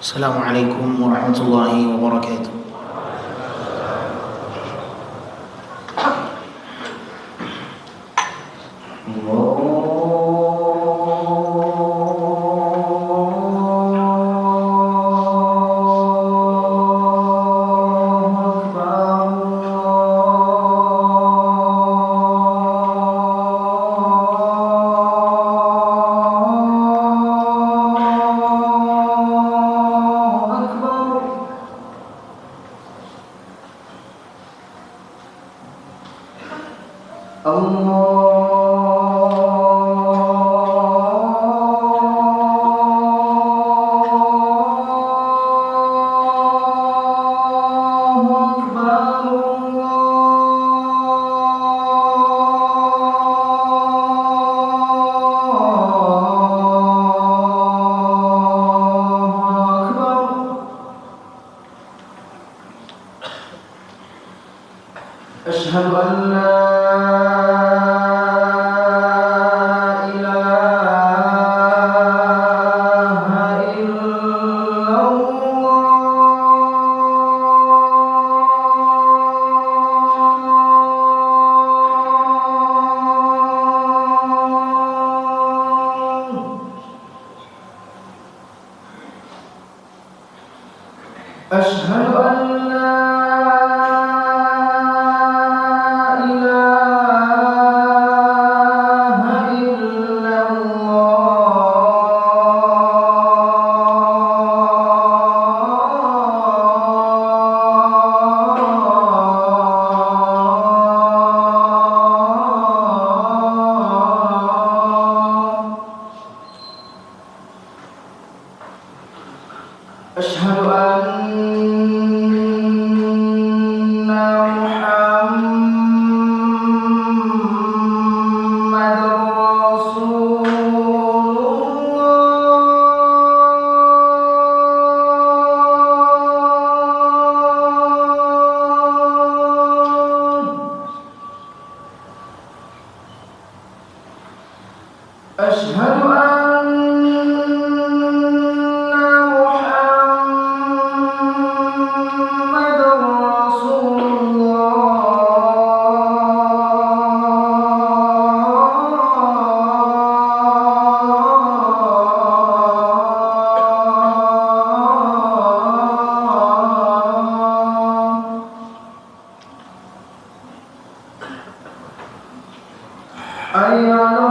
Assalamualaikum warahmatullahi wabarakatuh. أشهد أن لا أشهد أن لا إله إلا الله أشهد أن محمد رسول الله أشهد أن محمد رسول الله حي على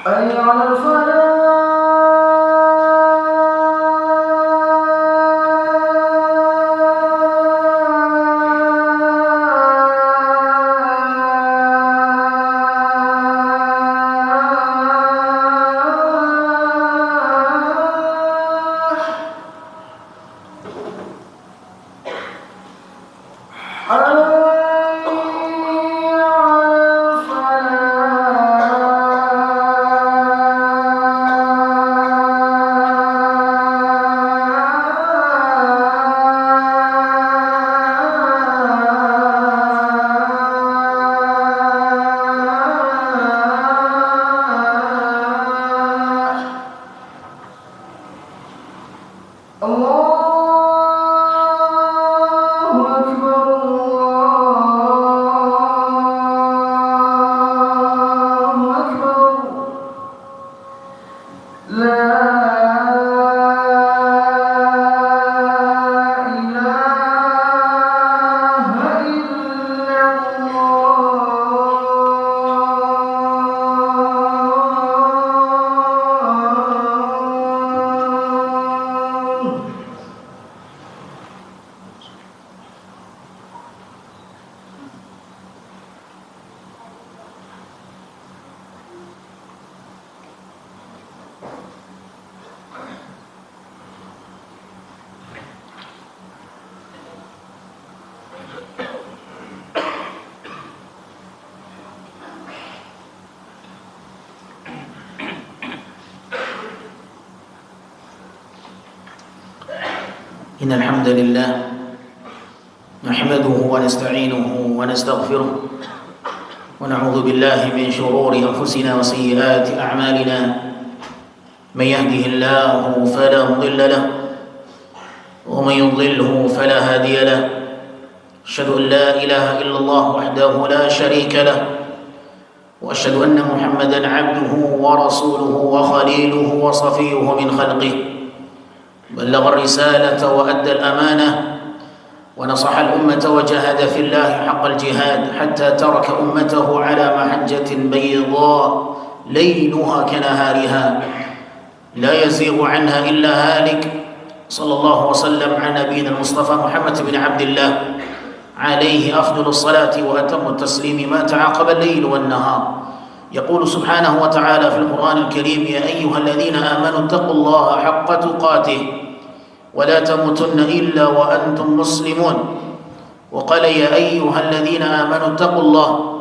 حي على الله أكبر لا إن الحمد لله نحمده ونستعينه ونستغفره ونعوذ بالله من شرور أنفسنا وسيئات أعمالنا من يهده الله فلا مضل له ومن يضلله فلا هادي له أشهد أن لا إله إلا الله وحده لا شريك له وأشهد أن محمدا عبده ورسوله وخليله وصفيه من خلقه بلغ الرسالة وأدى الأمانة ونصح الأمة وجاهد في الله حق الجهاد حتى ترك أمته على محجة بيضاء ليلها كنهارها لا يزيغ عنها إلا هالك صلى الله وسلم على نبينا المصطفى محمد بن عبد الله عليه أفضل الصلاة وأتم التسليم ما تعاقب الليل والنهار يقول سبحانه وتعالى في القرآن الكريم يا أيها الذين آمنوا اتقوا الله حق تقاته ولا تموتن إلا وأنتم مسلمون وقال يا أيها الذين آمنوا اتقوا الله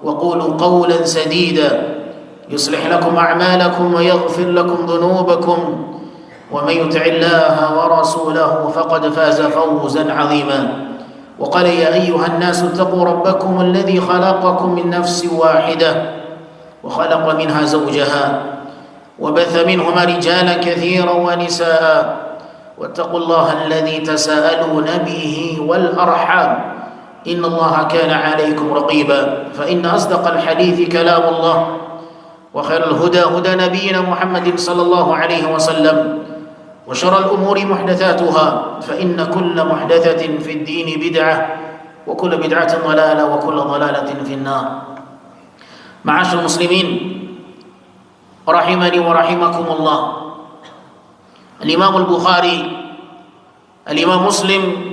وقولوا قولا سديدا يصلح لكم أعمالكم ويغفر لكم ذنوبكم ومن يطع الله ورسوله فقد فاز فوزا عظيما وقال يا أيها الناس اتقوا ربكم الذي خلقكم من نفس واحدة وخلق منها زوجها وبث منهما رجالا كثيرا ونساء واتقوا الله الذي تساءلون به والأرحام إن الله كان عليكم رقيبا فإن أصدق الحديث كلام الله وخير الهدى هدى نبينا محمد صلى الله عليه وسلم وشر الأمور محدثاتها فإن كل محدثة في الدين بدعة وكل بدعة ضلالة وكل ضلالة في النار معاشر المسلمين رحمني ورحمكم الله Al-Imam Al-Bukhari, Al-Imam Muslim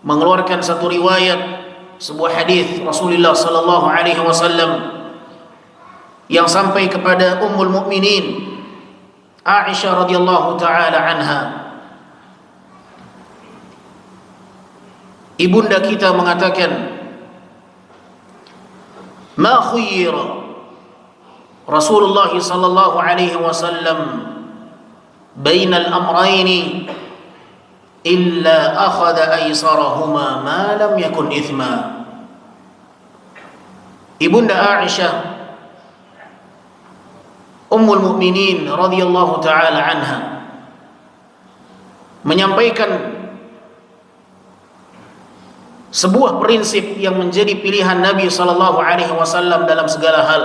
mengeluarkan satu riwayat, sebuah hadis Rasulullah sallallahu alaihi wasallam yang sampai kepada Ummul Mukminin Aisyah radhiyallahu taala anha. Ibunda kita mengatakan, "Ma khuyyira Rasulullah sallallahu alaihi wasallam بين الأمرين إلا أخذ أيسرهما ما لم يكن إثما." Ibunda Aisyah Ummul Mukminin radhiyallahu taala anha menyampaikan sebuah prinsip yang menjadi pilihan Nabi sallallahu alaihi wasallam dalam segala hal.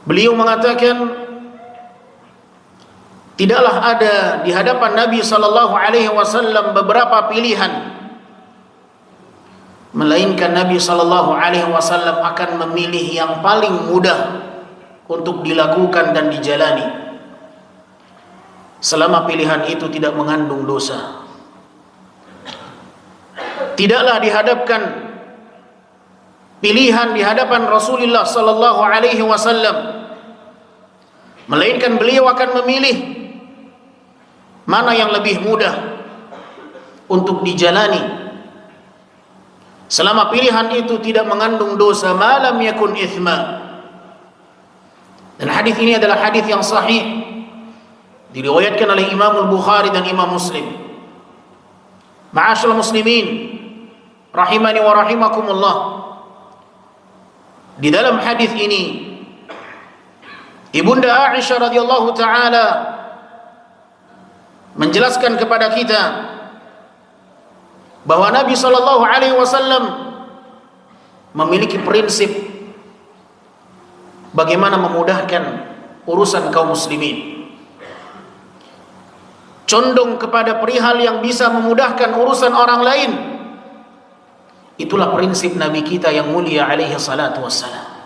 Beliau mengatakan, tidaklah ada di hadapan Nabi sallallahu alaihi wasallam beberapa pilihan, melainkan Nabi sallallahu alaihi wasallam akan memilih yang paling mudah untuk dilakukan dan dijalani selama pilihan itu tidak mengandung dosa. Tidaklah dihadapkan pilihan di hadapan Rasulullah sallallahu alaihi wasallam, melainkan beliau akan memilih mana yang lebih mudah untuk dijalani selama pilihan itu tidak mengandung dosa, malam yakun ithma. Dan hadis ini adalah hadis yang sahih, diriwayatkan oleh Imam Al-Bukhari dan Imam Muslim. Ma'asyiral muslimin rahimani wa rahimakumullah, di dalam hadis ini Ibunda Aisyah radhiyallahu taala menjelaskan kepada kita bahwa Nabi sallallahu alaihi wasallam memiliki prinsip bagaimana memudahkan urusan kaum muslimin, condong kepada perihal yang bisa memudahkan urusan orang lain. Itulah prinsip Nabi kita yang mulia alaihi salatu wassalam.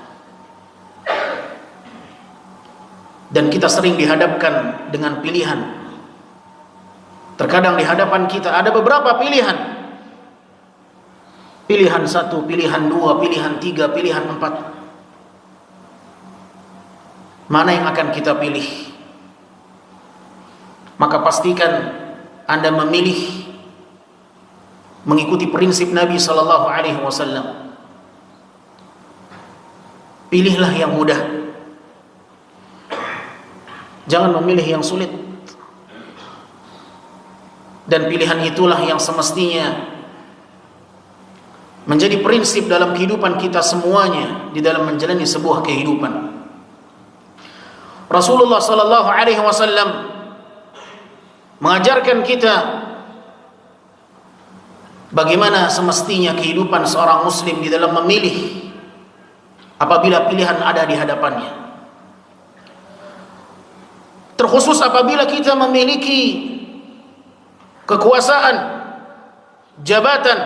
Dan kita sering dihadapkan dengan pilihan. Terkadang di hadapan kita ada beberapa pilihan. Pilihan 1, pilihan 2, pilihan 3, pilihan 4. Mana yang akan kita pilih? Maka pastikan Anda memilih mengikuti prinsip Nabi sallallahu alaihi wasallam. Pilihlah yang mudah. Jangan memilih yang sulit. Dan pilihan itulah yang semestinya menjadi prinsip dalam kehidupan kita semuanya di dalam menjalani sebuah kehidupan. Rasulullah sallallahu alaihi wasallam mengajarkan kita bagaimana semestinya kehidupan seorang muslim di dalam memilih apabila pilihan ada di hadapannya. Terkhusus apabila kita memiliki kekuasaan, jabatan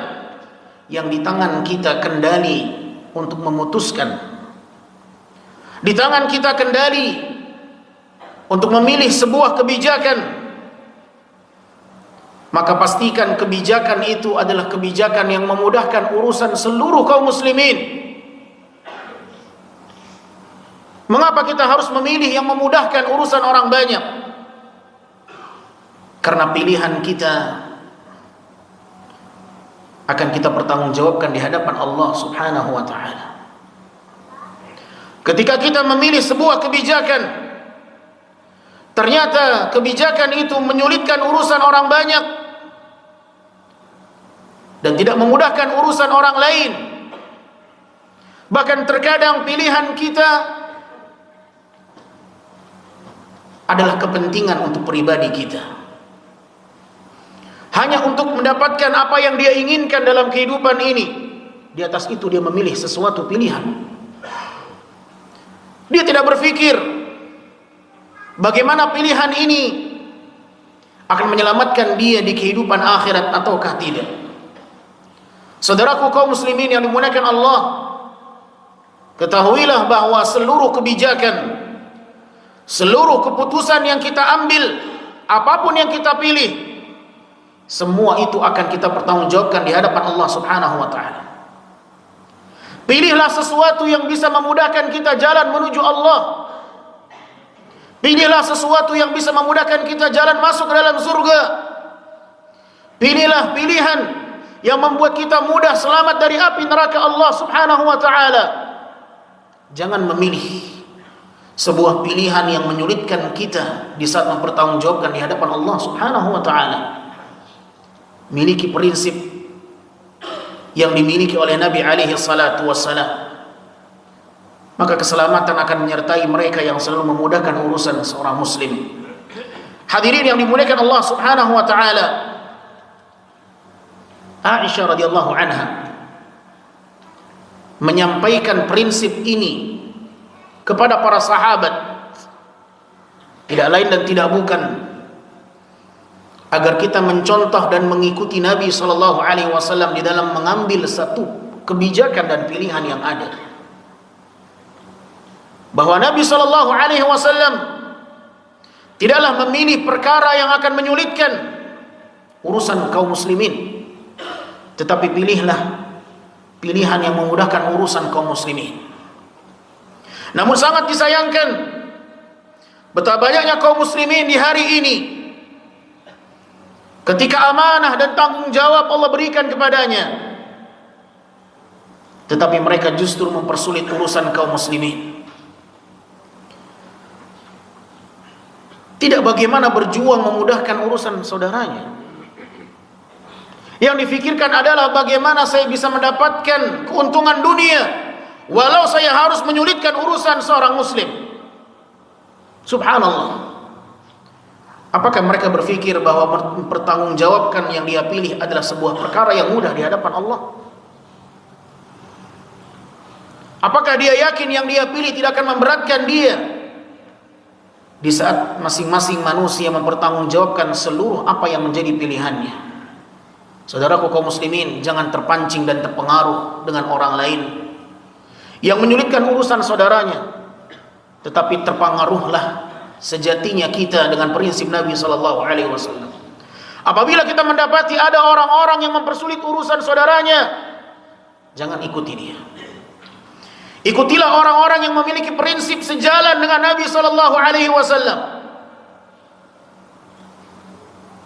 yang di tangan kita kendali untuk memutuskan, di tangan kita kendali untuk memilih sebuah kebijakan, maka pastikan kebijakan itu adalah kebijakan yang memudahkan urusan seluruh kaum muslimin. Mengapa kita harus memilih yang memudahkan urusan orang banyak? Karena pilihan kita akan kita pertanggungjawabkan di hadapan Allah Subhanahu wa ta'ala. Ketika kita memilih sebuah kebijakan, ternyata kebijakan itu menyulitkan urusan orang banyak dan tidak memudahkan urusan orang lain. Bahkan terkadang pilihan kita adalah kepentingan untuk pribadi kita, hanya untuk mendapatkan apa yang dia inginkan dalam kehidupan ini. Di atas itu dia memilih sesuatu pilihan. Dia tidak berpikir bagaimana pilihan ini akan menyelamatkan dia di kehidupan akhirat ataukah tidak. Saudaraku kaum muslimin yang dimuliakan Allah, ketahuilah bahwa seluruh kebijakan, seluruh keputusan yang kita ambil, apapun yang kita pilih, semua itu akan kita pertanggungjawabkan di hadapan Allah Subhanahu wa ta'ala. Pilihlah sesuatu yang bisa memudahkan kita jalan menuju Allah. Pilihlah sesuatu yang bisa memudahkan kita jalan masuk ke dalam surga. Pilihlah pilihan yang membuat kita mudah selamat dari api neraka Allah Subhanahu wa ta'ala. Jangan memilih sebuah pilihan yang menyulitkan kita di saat mempertanggungjawabkan di hadapan Allah Subhanahu wa ta'ala. Miliki prinsip yang dimiliki oleh Nabi alaihi salatu wassalam, maka keselamatan akan menyertai mereka yang selalu memudahkan urusan seorang muslim. Hadirin yang dimuliakan Allah Subhanahu wa ta'ala, Aisyah radhiyallahu anha menyampaikan prinsip ini kepada para sahabat, tidak lain dan tidak bukan agar kita mencontoh dan mengikuti Nabi sallallahu alaihi wasallam di dalam mengambil satu kebijakan dan pilihan yang ada. Bahwa Nabi sallallahu alaihi wasallam tidaklah memilih perkara yang akan menyulitkan urusan kaum muslimin, tetapi pilihlah pilihan yang memudahkan urusan kaum muslimin. Namun sangat disayangkan betapa banyaknya kaum muslimin di hari ini, ketika amanah dan tanggung jawab Allah berikan kepadanya, tetapi mereka justru mempersulit urusan kaum muslimin. Tidak bagaimana berjuang memudahkan urusan saudaranya. Yang difikirkan adalah bagaimana saya bisa mendapatkan keuntungan dunia walau saya harus menyulitkan urusan seorang muslim. Subhanallah. Apakah mereka berpikir bahwa mempertanggungjawabkan yang dia pilih adalah sebuah perkara yang mudah di hadapan Allah? Apakah dia yakin yang dia pilih tidak akan memberatkan dia di saat masing-masing manusia mempertanggungjawabkan seluruh apa yang menjadi pilihannya? Saudaraku kaum muslimin, jangan terpancing dan terpengaruh dengan orang lain yang menyulitkan urusan saudaranya, tetapi terpengaruhlah sejatinya kita dengan prinsip Nabi sallallahu alaihi wasallam. Apabila kita mendapati ada orang-orang yang mempersulit urusan saudaranya, jangan ikuti dia. Ikutilah orang-orang yang memiliki prinsip sejalan dengan Nabi sallallahu alaihi wasallam.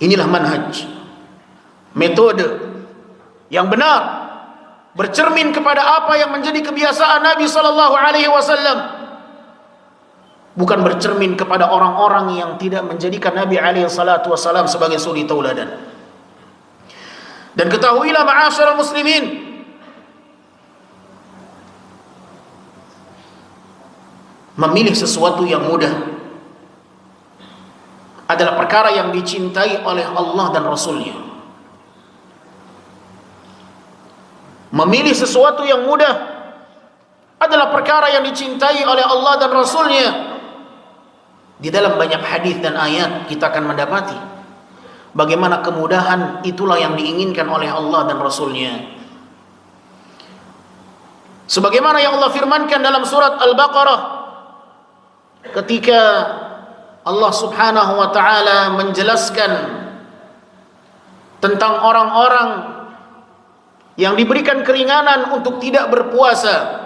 Inilah manhaj, metode yang benar, bercermin kepada apa yang menjadi kebiasaan Nabi sallallahu alaihi wasallam. Bukan bercermin kepada orang-orang yang tidak menjadikan Nabi alaihi salatu wasallam sebagai suri tauladan. Dan ketahuilah ma'asyiral muslimin, memilih sesuatu yang mudah adalah perkara yang dicintai oleh Allah dan Rasulnya. Memilih sesuatu yang mudah adalah perkara yang dicintai oleh Allah dan Rasulnya. Di dalam banyak hadis dan ayat kita akan mendapati bagaimana kemudahan itulah yang diinginkan oleh Allah dan Rasulnya. Sebagaimana yang Allah firmankan dalam surat Al-Baqarah ketika Allah subhanahu wa ta'ala menjelaskan tentang orang-orang yang diberikan keringanan untuk tidak berpuasa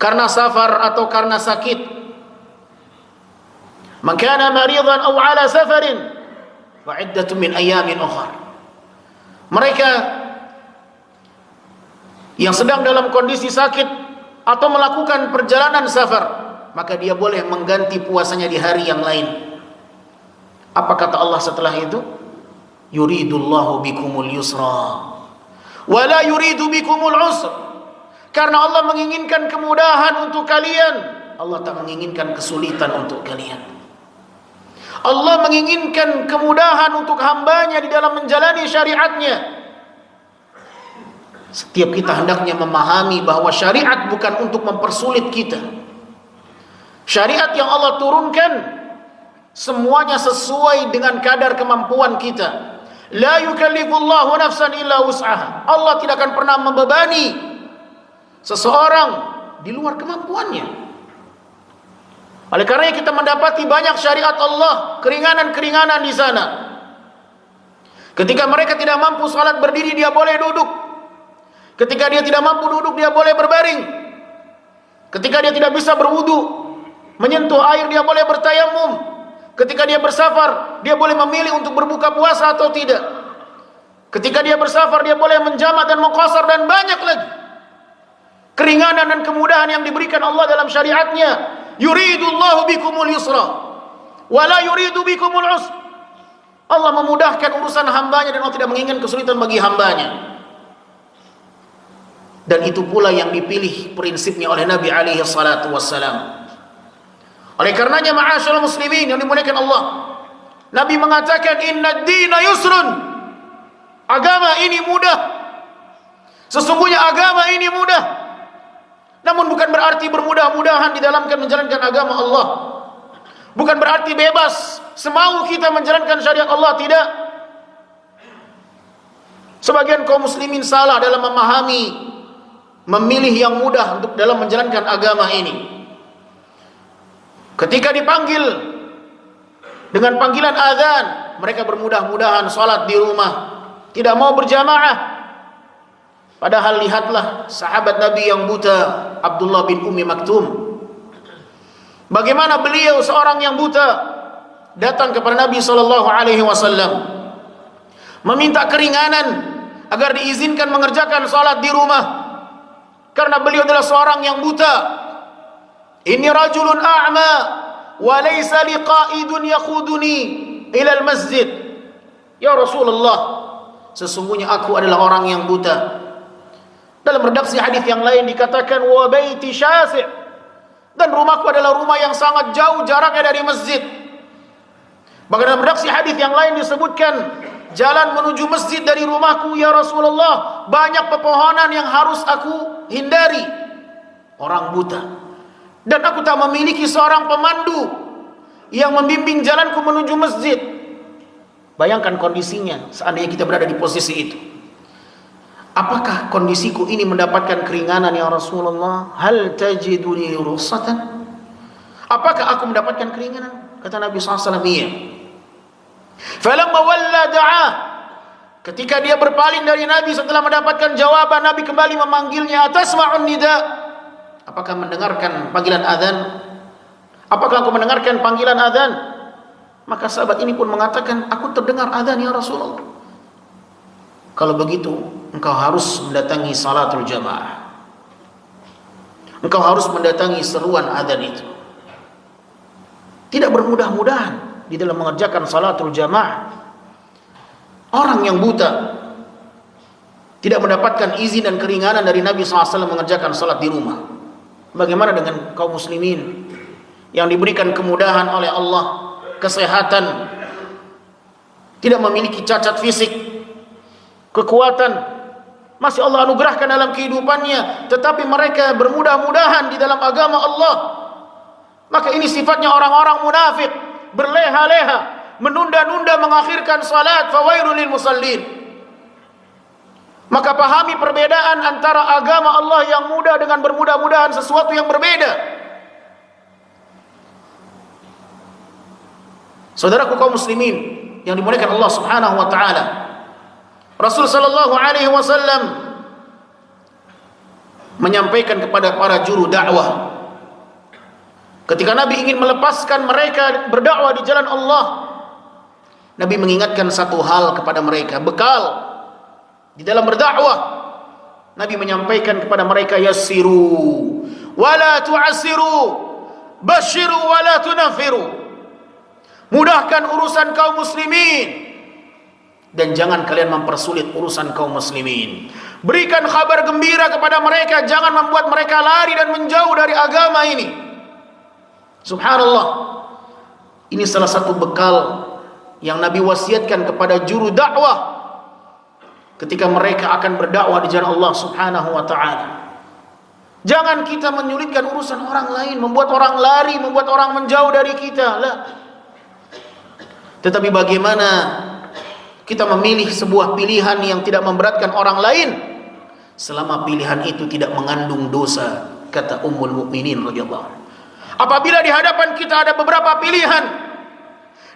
karena safar atau karena sakit. Man kana maridan aw ala safarin fa iddatun min ayamin ukhra. Mereka yang sedang dalam kondisi sakit atau melakukan perjalanan safar, maka dia boleh mengganti puasanya di hari yang lain. Apa kata Allah setelah itu? Yuridullahu bikumul yusra wa la yuridu bikumul usra. Karena Allah menginginkan kemudahan untuk kalian, Allah tak menginginkan kesulitan untuk kalian. Allah menginginkan kemudahan untuk hambanya di dalam menjalani syariatnya. Setiap kita hendaknya memahami bahwa syariat bukan untuk mempersulit kita. Syariat yang Allah turunkan semuanya sesuai dengan kadar kemampuan kita. La yukallifullahu nafsan illa wus'aha. Allah tidak akan pernah membebani seseorang di luar kemampuannya. Oleh karena kita mendapati banyak syariat Allah, keringanan-keringanan di sana. Ketika mereka tidak mampu salat berdiri, dia boleh duduk. Ketika dia tidak mampu duduk, dia boleh berbaring. Ketika dia tidak bisa berwudu, menyentuh air, dia boleh bertayamum. Ketika dia bersafar, dia boleh memilih untuk berbuka puasa atau tidak. Ketika dia bersafar, dia boleh menjamak dan mengqasar dan banyak lagi keringanan dan kemudahan yang diberikan Allah dalam syariatnya. Yuridullahu bikumul yusra wa la yuridu bikumul usra. Allah memudahkan urusan hambanya dan Allah tidak menginginkan kesulitan bagi hambanya. Dan itu pula yang dipilih prinsipnya oleh Nabi alaihi salatu wassalam. Oleh karenanya ma'asyiral muslimin yang dimuliakan Allah, Nabi mengatakan inna ad-dina yusrun. Agama ini mudah. Sesungguhnya agama ini mudah. Namun bukan berarti bermudah-mudahan di dalam menjalankan agama Allah. Bukan berarti bebas semau kita menjalankan syariat Allah, tidak. Sebagian kaum muslimin salah dalam memahami memilih yang mudah untuk dalam menjalankan agama ini. Ketika dipanggil dengan panggilan azan, mereka bermudah-mudahan salat di rumah, tidak mau berjamaah. Padahal lihatlah sahabat Nabi yang buta, Abdullah bin Ummi Maktum. Bagaimana beliau seorang yang buta datang kepada Nabi SAW meminta keringanan agar diizinkan mengerjakan salat di rumah. Karena beliau adalah seorang yang buta. Inni rajulun a'ma wa laysa liqa'idun yakhuduni ila al-masjid. Ya Rasulullah, sesungguhnya aku adalah orang yang buta. Dalam redaksi hadis yang lain dikatakan wa baiti syasi', dan rumahku adalah rumah yang sangat jauh jaraknya dari masjid. Bahkan dalam redaksi hadis yang lain disebutkan jalan menuju masjid dari rumahku ya Rasulullah banyak pepohonan yang harus aku hindari. Orang buta, dan aku tak memiliki seorang pemandu yang membimbing jalanku menuju masjid. Bayangkan kondisinya seandainya kita berada di posisi itu. Apakah kondisiku ini mendapatkan keringanan ya Rasulullah? Hal tajiduni rukhsatan? Apakah aku mendapatkan keringanan? Kata Nabi SAW, iya. Falamma walla da'a. Ketika dia berpaling dari Nabi setelah mendapatkan jawaban, Nabi kembali memanggilnya, atasma'un nida. Apakah mendengarkan panggilan azan? Apakah aku mendengarkan panggilan azan? Maka sahabat ini pun mengatakan, aku terdengar azan ya Rasulullah. Kalau begitu, engkau harus mendatangi salatul jamaah. Engkau harus mendatangi seruan azan itu. Tidak bermudah-mudahan di dalam mengerjakan salatul jamaah. Orang yang buta tidak mendapatkan izin dan keringanan dari Nabi SAW mengerjakan salat di rumah. Bagaimana dengan kaum muslimin yang diberikan kemudahan oleh Allah, kesehatan, tidak memiliki cacat fisik, kekuatan, masih Allah anugerahkan dalam kehidupannya, tetapi mereka bermudah-mudahan di dalam agama Allah. Maka ini sifatnya orang-orang munafik, berleha-leha, menunda-nunda mengakhirkan salat. Fawailul lil musallin. Maka pahami perbedaan antara agama Allah yang mudah dengan bermudah-mudahan sesuatu yang berbeda. Saudaraku kaum muslimin yang dimuliakan Allah Subhanahu wa taala, Rasul sallallahu alaihi wasallam menyampaikan kepada para juru dakwah ketika Nabi ingin melepaskan mereka berdakwah di jalan Allah, Nabi mengingatkan satu hal kepada mereka, bekal di dalam berdakwah. Nabi menyampaikan kepada mereka, yassiru wala tu'assiru, basyiru wala tunaffiru. Mudahkan urusan kaum muslimin dan jangan kalian mempersulit urusan kaum muslimin. Berikan kabar gembira kepada mereka, jangan membuat mereka lari dan menjauh dari agama ini. Subhanallah. Ini salah satu bekal yang Nabi wasiatkan kepada juru dakwah ketika mereka akan berdakwah di jalan Allah Subhanahu wa taala. Jangan kita menyulitkan urusan orang lain, membuat orang lari, membuat orang menjauh dari kita. Lah. Tetapi bagaimana kita memilih sebuah pilihan yang tidak memberatkan orang lain selama pilihan itu tidak mengandung dosa, kata Ummul Mukminin radhiyallahu anha. Apabila di hadapan kita ada beberapa pilihan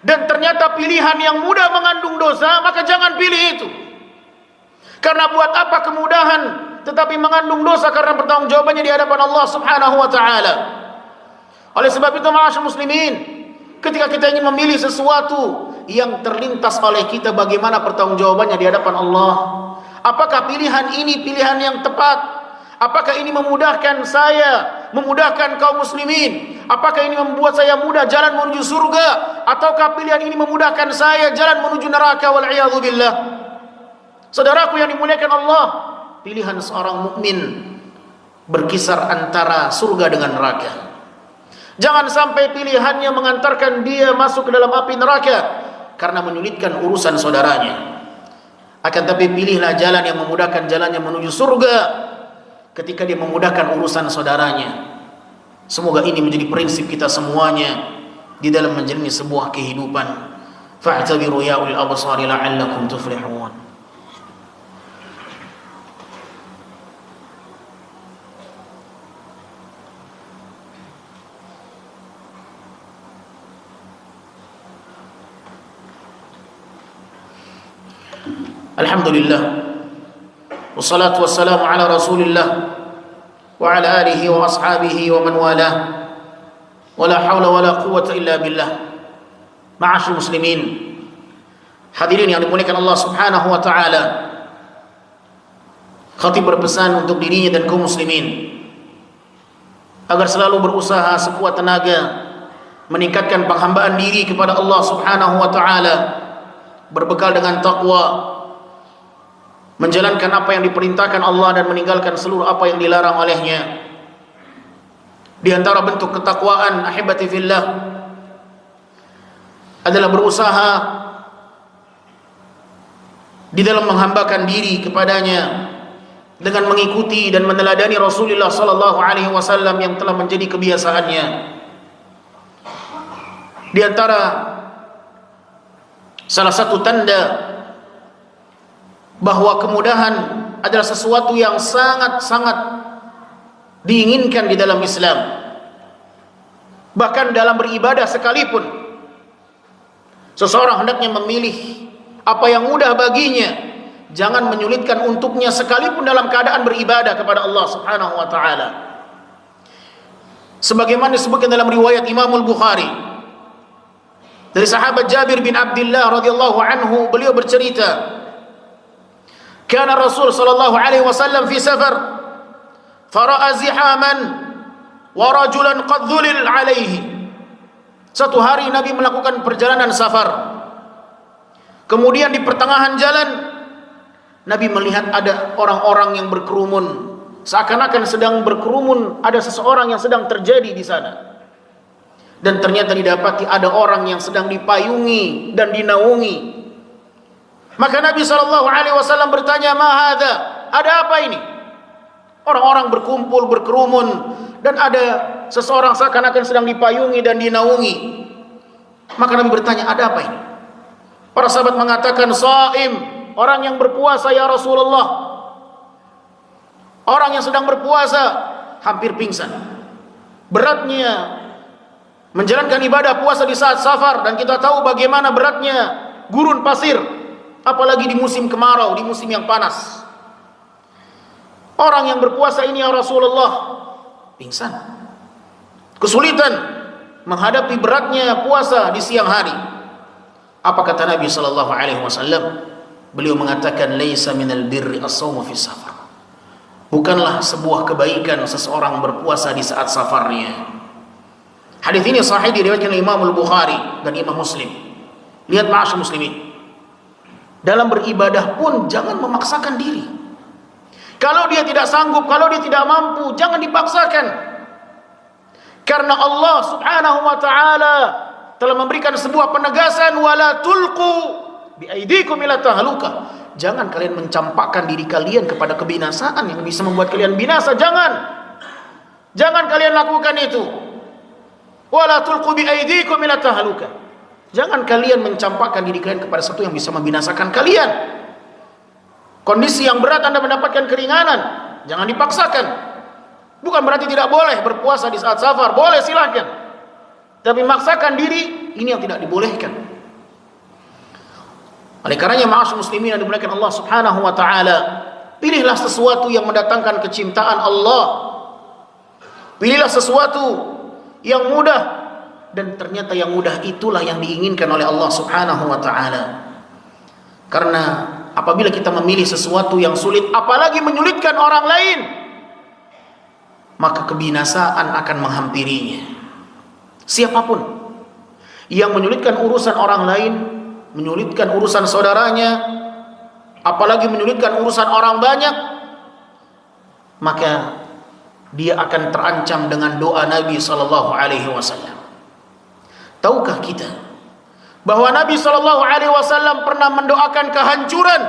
dan ternyata pilihan yang mudah mengandung dosa, maka jangan pilih itu. Karena buat apa kemudahan tetapi mengandung dosa karena pertanggungjawabannya di hadapan Allah Subhanahu wa taala. Oleh sebab itu ma'asyiral muslimin, ketika kita ingin memilih sesuatu yang terlintas oleh kita, bagaimana pertanggungjawabannya di hadapan Allah? Apakah pilihan ini pilihan yang tepat? Apakah ini memudahkan saya, memudahkan kaum muslimin? Apakah ini membuat saya mudah jalan menuju surga? Ataukah pilihan ini memudahkan saya jalan menuju neraka? Wal'iyadzu billah. Saudaraku yang dimuliakan Allah, pilihan seorang mukmin berkisar antara surga dengan neraka. Jangan sampai pilihannya mengantarkan dia masuk ke dalam api neraka karena menyulitkan urusan saudaranya. Akan tapi pilihlah jalan yang memudahkan jalannya menuju surga ketika dia memudahkan urusan saudaranya. Semoga ini menjadi prinsip kita semuanya di dalam menjalani sebuah kehidupan. Fa'tabiru ya ulil absari la'allakum tuflihun. Alhamdulillah, wassalatu wassalamu ala rasulillah wa ala alihi wa ashabihi wa man walah, wa la hawla wa la quwwata illa billah. Ma'asyiral muslimin, hadirin yang dimuliakan Allah Subhanahu wa taala, khatib berpesan untuk dirinya dan kaum muslimin agar selalu berusaha sekuat tenaga meningkatkan penghambaan diri kepada Allah Subhanahu wa taala, berbekal dengan takwa, menjalankan apa yang diperintahkan Allah dan meninggalkan seluruh apa yang dilarang olehnya. Di antara bentuk ketakwaan ahibati fillah adalah berusaha di dalam menghambakan diri kepadanya dengan mengikuti dan meneladani Rasulullah sallallahu alaihi wasallam yang telah menjadi kebiasaannya. Di antara salah satu tanda bahwa kemudahan adalah sesuatu yang sangat-sangat diinginkan di dalam Islam. Bahkan dalam beribadah sekalipun, seseorang hendaknya memilih apa yang mudah baginya, jangan menyulitkan untuknya sekalipun dalam keadaan beribadah kepada Allah Subhanahu wa taala. Sebagaimana disebutkan dalam riwayat Imam Al-Bukhari dari sahabat Jabir bin Abdullah radhiyallahu anhu, beliau bercerita, kana Rasul sallallahu alaihi wasallam fi safar fara'a zihaman wa rajulan qad dhulil alaihi. Satu hari Nabi melakukan perjalanan safar, Kemudian di pertengahan jalan Nabi melihat ada orang-orang yang berkerumun, seakan-akan sedang berkerumun, ada seseorang yang sedang terjadi di sana. Dan ternyata didapati ada orang yang sedang dipayungi dan dinaungi. Maka Nabi SAW bertanya, "Ma hadza?" Ada apa ini? Orang-orang berkumpul, berkerumun, dan ada seseorang seakan-akan sedang dipayungi dan dinaungi. Maka Nabi bertanya, "Ada apa ini?" Para sahabat mengatakan, "Shaim," orang yang berpuasa ya Rasulullah. Orang yang sedang berpuasa hampir pingsan. Beratnya menjalankan ibadah puasa di saat safar, dan kita tahu bagaimana beratnya gurun pasir, apalagi di musim kemarau, di musim yang panas. Orang yang berpuasa ini ya Rasulullah pingsan, kesulitan menghadapi beratnya puasa di siang hari. Apa kata Nabi SAW? Beliau mengatakan, "Laisa minal birri as-shaumu fi safar." Bukanlah sebuah kebaikan seseorang berpuasa di saat safarnya. Hadis ini sahih diriwayatkan oleh Imam Al-Bukhari dan Imam Muslim. Lihat ma'asyar muslimin, dalam beribadah pun jangan memaksakan diri. Kalau dia tidak sanggup, kalau dia tidak mampu, jangan dipaksakan. Karena Allah Subhanahu wa taala telah memberikan sebuah penegasan, wala tulqu biaidikum ila tahlukah. Jangan kalian mencampakkan diri kalian kepada kebinasaan yang bisa membuat kalian binasa. Jangan kalian lakukan itu. Wala tulqu biaidikum ila tahlukah. Jangan kalian mencampakkan diri kalian kepada sesuatu yang bisa membinasakan kalian. Kondisi yang berat Anda mendapatkan keringanan, jangan dipaksakan. Bukan berarti tidak boleh berpuasa di saat safar, boleh silakan. Tapi maksakan diri, ini yang tidak dibolehkan. Oleh karenanya ma'asyar muslimin yang dimuliakan Allah Subhanahu wa taala, pilihlah sesuatu yang mendatangkan kecintaan Allah. Pilihlah sesuatu yang mudah, dan ternyata yang mudah itulah yang diinginkan oleh Allah Subhanahu wa taala. Karena apabila kita memilih sesuatu yang sulit, apalagi menyulitkan orang lain, maka kebinasaan akan menghampirinya. Siapapun yang menyulitkan urusan orang lain, menyulitkan urusan saudaranya, apalagi menyulitkan urusan orang banyak, maka dia akan terancam dengan doa Nabi SAW. Tahukah kita bahwa Nabi SAW pernah mendoakan kehancuran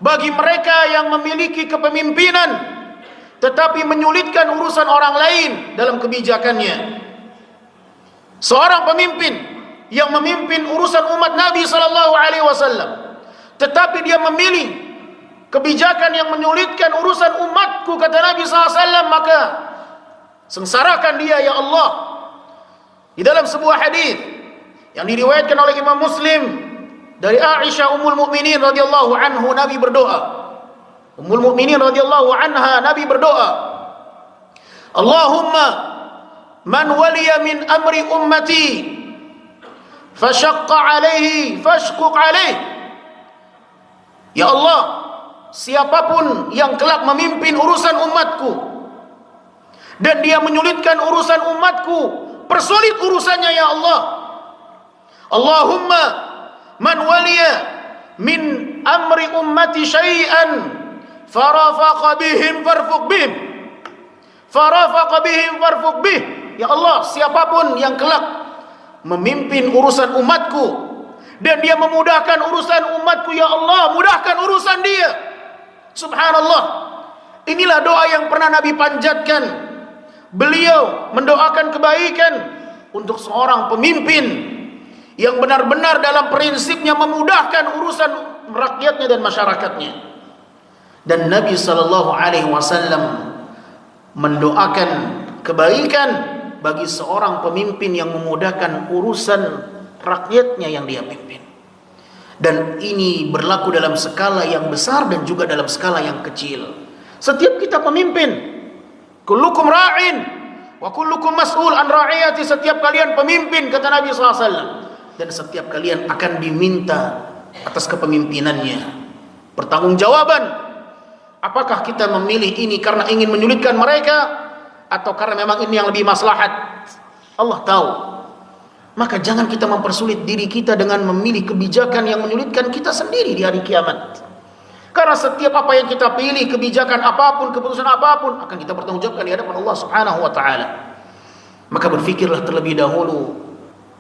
bagi mereka yang memiliki kepemimpinan tetapi menyulitkan urusan orang lain dalam kebijakannya? Seorang pemimpin yang memimpin urusan umat Nabi SAW, tetapi dia memilih kebijakan yang menyulitkan urusan umatku, kata Nabi SAW, maka sengsarakan dia ya Allah. Di dalam sebuah hadis yang diriwayatkan oleh Imam Muslim dari Aisyah Ummul Mukminin radhiyallahu anhu, Nabi berdoa. Ummul Mukminin radhiyallahu anha, Nabi berdoa, "Allahumma man waliya min amri ummati fashaqqa alaihi fashquq alaihi." Ya Allah, siapapun yang kelak memimpin urusan umatku dan dia menyulitkan urusan umatku, persulit urusannya ya Allah. Allahumma man waliya min amri ummati syai'an farafaqa bihim farfuq bihim, farafaqa bihim farfuq bih. Ya Allah, siapapun yang kelak memimpin urusan umatku dan dia memudahkan urusan umatku, ya Allah, mudahkan urusan dia. Subhanallah. Inilah doa yang pernah Nabi panjatkan. Beliau mendoakan kebaikan untuk seorang pemimpin yang benar-benar dalam prinsipnya memudahkan urusan rakyatnya dan masyarakatnya. Dan Nabi SAW mendoakan kebaikan bagi seorang pemimpin yang memudahkan urusan rakyatnya yang dia pimpin. Dan ini berlaku dalam skala yang besar dan juga dalam skala yang kecil. Setiap kita pemimpin, kullukum ra'in wa kullukum mas'ul an ra'iyati. Setiap kalian pemimpin, kata Nabi SAW, dan setiap kalian akan diminta atas kepemimpinannya pertanggungjawaban. Apakah kita memilih ini karena ingin menyulitkan mereka, atau karena memang ini yang lebih maslahat? Allah tahu. Maka jangan kita mempersulit diri kita dengan memilih kebijakan yang menyulitkan kita sendiri di hari kiamat. Karena setiap apa yang kita pilih, kebijakan apapun, keputusan apapun, akan kita bertanggungjawabkan di hadapan Allah Subhanahu wa taala. Maka berfikirlah terlebih dahulu,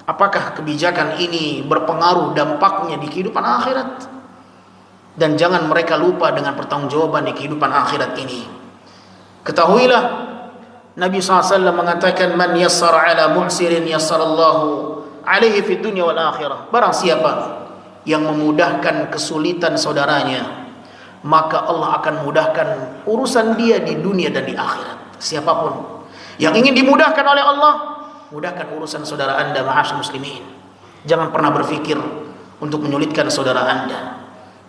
apakah kebijakan ini berpengaruh dampaknya di kehidupan akhirat? Dan jangan mereka lupa dengan pertanggungjawaban di kehidupan akhirat ini. Ketahuilah, Nabi SAW mengatakan, man yassara ala mu'sirin yassarallahu alaihi fid dunya wal akhirah. Barang siapa yang memudahkan kesulitan saudaranya, maka Allah akan mudahkan urusan dia di dunia dan di akhirat. Siapapun yang ingin dimudahkan oleh Allah, mudahkan urusan saudara anda, ma'asyar muslimin. Jangan pernah berfikir untuk menyulitkan saudara anda,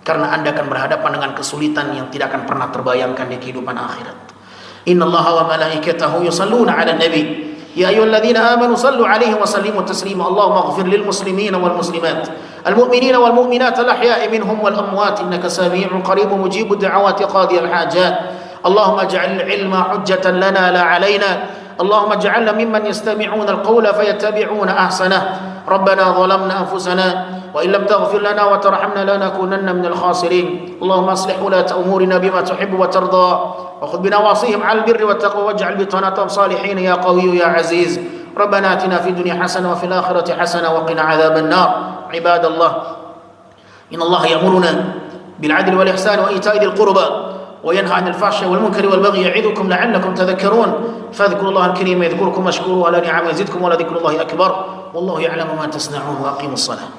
karena anda akan berhadapan dengan kesulitan yang tidak akan pernah terbayangkan di kehidupan akhirat. Innallaha wa malaikatahu yusalluna 'alan nabi ya ayyuhalladzina amanu sallu 'alaihi wa sallimu taslima. Allahumma ighfir lil muslimina wal muslimat المؤمنين والمؤمنات الأحياء منهم والأموات إنك سميع قريب مجيب الدعوات قاضي الحاجات. اللهم اجعل العلم حجة لنا لا علينا. اللهم اجعلنا ممن يستمعون القول فيتبعون أحسنه. ربنا ظلمنا أنفسنا وإن لم تغفر لنا وترحمنا لنكونن من الخاسرين. اللهم أصلح ولاة أمورنا بما تحب وترضى وخذ بنواصيهم على البر والتقوى واجعل بطانتهم صالحين يا قوي يا عزيز. ربنا آتنا في الدنيا حسنة وفي الآخرة حسنة وقنا عذاب النار. عباد الله، إن الله يأمرنا بالعدل والإحسان وإيتاء ذي القربى وينهى عن الفحشاء والمنكر والبغي يعظكم لعلكم تذكرون. فاذكروا الله الكريم يذكركم واشكروه على نعمه يزدكم ولذكر الله أكبر والله يعلم ما تصنعون وأقيموا الصلاة.